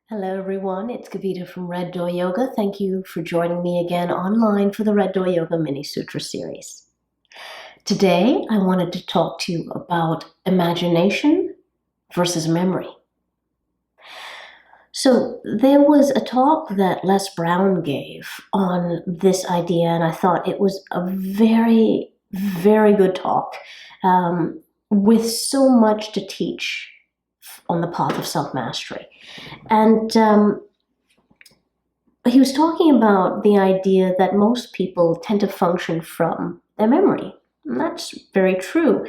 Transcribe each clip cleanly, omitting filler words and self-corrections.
Hello everyone, it's Kavita from Red Door Yoga. Thank you for joining me again online for the Red Door Yoga Mini Sutra series. Today I wanted to talk to you about imagination versus memory. So there was a talk that Les Brown gave on this idea, and I thought it was a very, very good talk with so much to teach on the path of self-mastery. And he was talking about the idea that most people tend to function from their memory. And that's very true.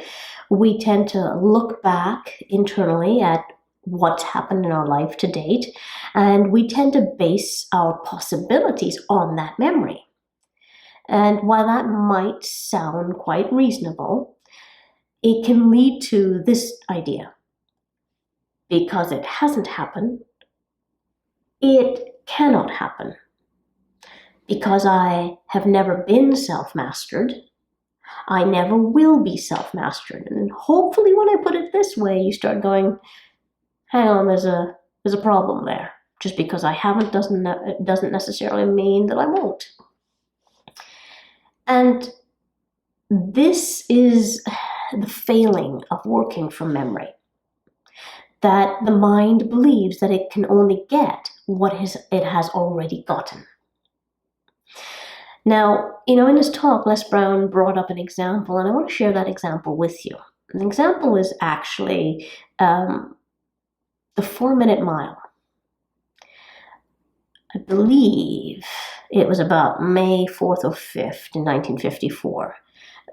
We tend to look back internally at what's happened in our life to date, and we tend to base our possibilities on that memory. And while that might sound quite reasonable, it can lead to this idea. Because it hasn't happened, it cannot happen. Because I have never been self-mastered, I never will be self-mastered. And hopefully when I put it this way, you start going, hang on, there's a problem there. Just because I haven't doesn't necessarily mean that I won't. And this is the failing of working from memory. That the mind believes that it can only get what it has already gotten. Now, in his talk, Les Brown brought up an example, and I want to share that example with you. The example is actually the 4-minute mile. I believe it was about May 4th or 5th in 1954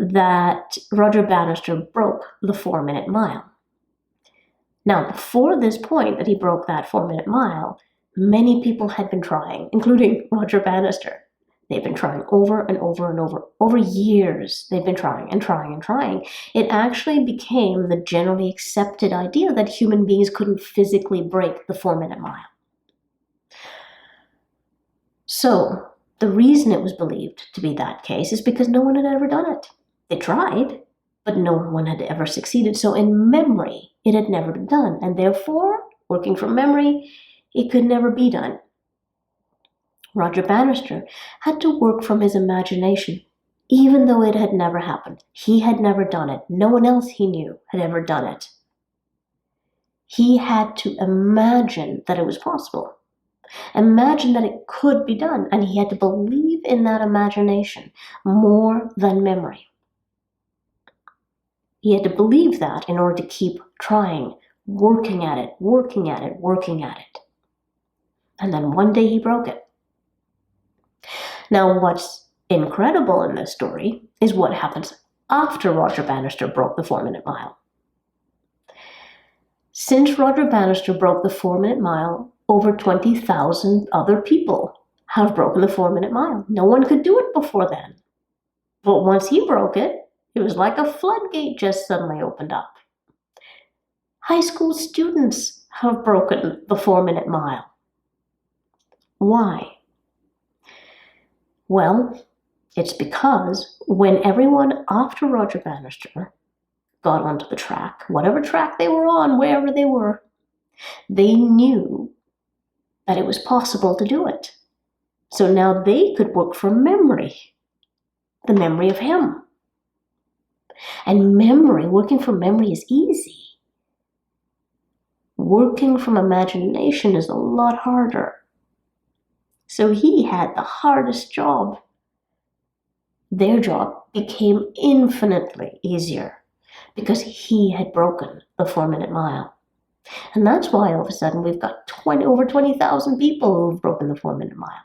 that Roger Bannister broke the 4-minute mile. Now, before this point that he broke that 4-minute mile, many people had been trying, including Roger Bannister. They've been trying over and over and over years. They've been trying and trying and trying. It actually became the generally accepted idea that human beings couldn't physically break the 4-minute mile. So the reason it was believed to be that case is because no one had ever done it. They tried, but no one had ever succeeded. So in memory, it had never been done. And therefore, working from memory, it could never be done. Roger Bannister had to work from his imagination, even though it had never happened. He had never done it. No one else he knew had ever done it. He had to imagine that it was possible. Imagine that it could be done, and he had to believe in that imagination more than memory. He had to believe that in order to keep trying, working at it, working at it, working at it. And then one day he broke it. Now, what's incredible in this story is what happens after Roger Bannister broke the 4-minute mile. Since Roger Bannister broke the 4-minute mile, over 20,000 other people have broken the 4-minute mile. No one could do it before then. But once he broke it, it was like a floodgate just suddenly opened up. High school students have broken the 4-minute mile. Why? Well, it's because when everyone after Roger Bannister got onto the track, whatever track they were on, wherever they were, they knew that it was possible to do it. So now they could work from memory, the memory of him. And memory, working from memory is easy. Working from imagination is a lot harder. So he had the hardest job. Their job became infinitely easier because he had broken the 4-minute mile. And that's why all of a sudden we've got over 20,000 people who've broken the 4-minute mile.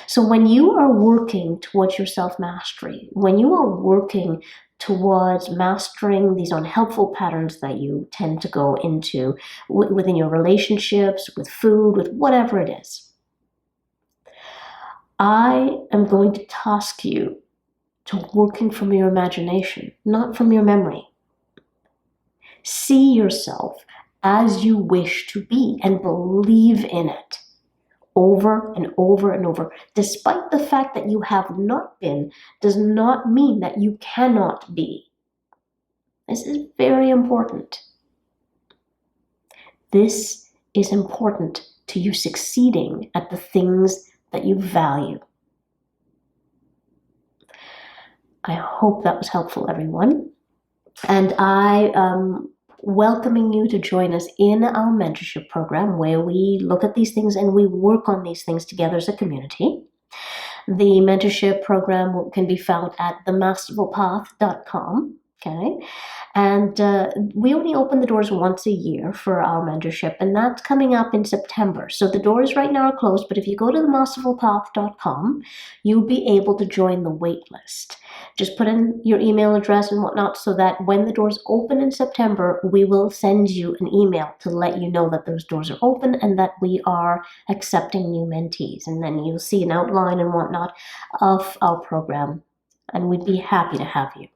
So when you are working towards your self-mastery, when you are working towards mastering these unhelpful patterns that you tend to go into within your relationships, with food, with whatever it is, I am going to task you to working from your imagination, not from your memory. See yourself as you wish to be and believe in it. Over and over and over. Despite the fact that you have not been, does not mean that you cannot be. This is very important. This is important to you succeeding at the things that you value. I hope that was helpful, everyone. And I am welcoming you to join us in our mentorship program, where we look at these things and we work on these things together as a community. The mentorship program can be found at themasterfulpath.com. Okay. And we only open the doors once a year for our mentorship, and that's coming up in September. So the doors right now are closed, but if you go to themasterfulpath.com, you'll be able to join the wait list. Just put in your email address and whatnot so that when the doors open in September, we will send you an email to let you know that those doors are open and that we are accepting new mentees. And then you'll see an outline and whatnot of our program, and we'd be happy to have you.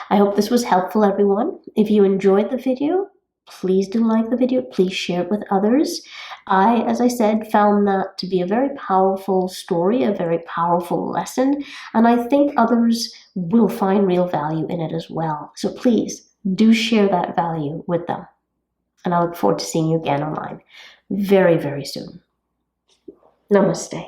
I hope this was helpful, everyone. If you enjoyed the video, please do like the video. Please share it with others. As I said, found that to be a very powerful story, a very powerful lesson, and I think others will find real value in it as well. So please do share that value with them. And I look forward to seeing you again online very, very soon. Namaste.